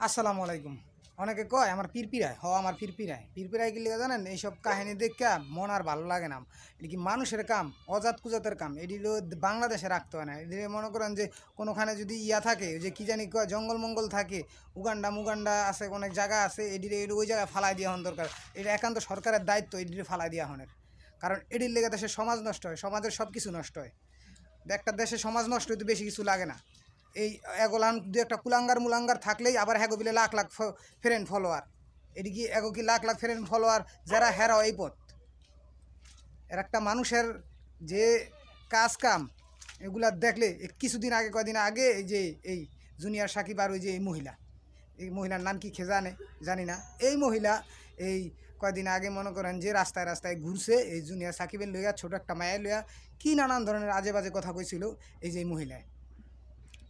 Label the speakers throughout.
Speaker 1: আসসালামু আলাইকুম। অনেকে কয় আমার পিরপিরায় আমার পিরপিরায় কি লেগে জানেন? এইসব কাহিনী দেখে মন আর ভালো লাগে না। এটা কি মানুষের কাম, অজাত কুজাতের কাম। এটি বাংলাদেশে রাখতে হয় না। এটি মনে করেন যে কোনোখানে যদি থাকে, যে কি জানি কয় জঙ্গল মঙ্গল থাকে, উগান্ডা মুগান্ডা আছে, অনেক জায়গা আছে, এটির ওই জায়গায় ফালাই দেওয়া হন দরকার। এটা একান্ত সরকারের দায়িত্ব এটির ফালাই দেওয়া হনের। কারণ এটির লেগে দেশের সমাজ নষ্ট হয়, সমাজের সব কিছু নষ্ট হয়। একটা দেশের সমাজ নষ্ট হইতে বেশি কিছু লাগে না। এই এগোলান দু একটা কুলাঙ্গার মুলাঙ্গার থাকলেই আবার হ্যাগো বিলে লাখ লাখ ফ্রেন্ড ফলোয়ার। এদিকে এগো কি লাখ লাখ ফ্রেন্ড ফলোয়ার যারা হেরাও এই পথ। এর একটা মানুষের যে কাজ কাম এগুলা দেখলে কিছুদিন আগে কদিন আগে এই জুনিয়র সাকিব আর ওই যে এই মহিলার নাম কি জানে জানি না। এই মহিলা এই কয়দিন আগে মনে করেন যে রাস্তায় রাস্তায় ঘুরছে এই জুনিয়র সাকিবের লইয়া, ছোট একটা মায়ের লইয়া কি নানান ধরনের আজে বাজে কথা কইছিল এই যে মহিলায়।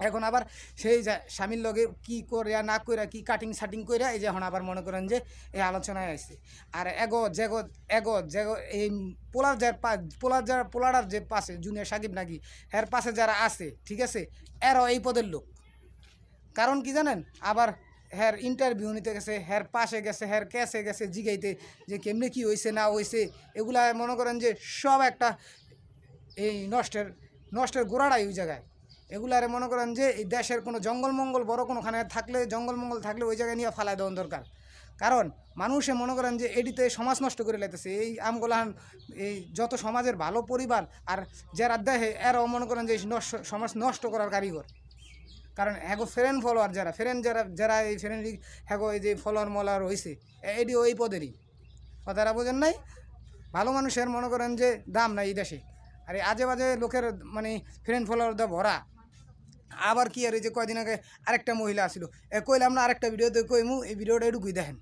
Speaker 1: এখন আবার সেই স্বামীর লগে কি করিয়া না কইরা কি কাটিং সাটিং কইরা এই যে এখন আবার মনে করেন যে এই আলোচনায় আসছে। আর এগো এই পোলার যে পাশে জুনিয়র সাকিব নাকি এর পাশে যারা আছে, ঠিক আছে, এরাও এই পদের লোক। কারণ কি জানেন? আবার হ্যার ইন্টারভিউ নিতে গেছে, হ্যার পাশে গেছে, হ্যার ক্যাশে গেছে জিগাইতে যে কেমনে কি হয়েছে না হয়েছে। এগুলা মনে করেন যে সব একটা এই নষ্টের গোড়াটাই ওই জায়গায়। এগুলারে মনে করেন যে এই দেশের কোনো জঙ্গল মঙ্গল বড় কোনোখানে থাকলে, জঙ্গল মঙ্গল থাকলে ওই জায়গায় নিয়ে ফালাই দেওয়ার দরকার। কারণ মানুষে মনে করেন যে এটিতে সমাজ নষ্ট করে লাইতেছে। এই আমগুলান এই যত সমাজের ভালো পরিবার আর যারা দেখে এরাও মনে করেন যে সমাজ নষ্ট করার কারিগর। কারণ হ্যাগো ফ্রেন্ড ফলোয়ার যারা এই ফ্রেন্ড হ্যাগো এই যে ফলোয়ার মলার হয়েছে এটি ওই পদেরই। কথাটা বোঝেন নাই? ভালো মানুষের মনে করেন যে দাম নাই এই দেশে। আর এই আজে বাজে লোকের মানে ফ্রেন্ড ফলোয়ার দা ভরা। আবার কি আর এই যে কয়দিন আগে আরেকটা মহিলা আসছিল, কইলাম না আরেকটা ভিডিওতে কইমু, এই ভিডিওটা এটুকুই দেখেন।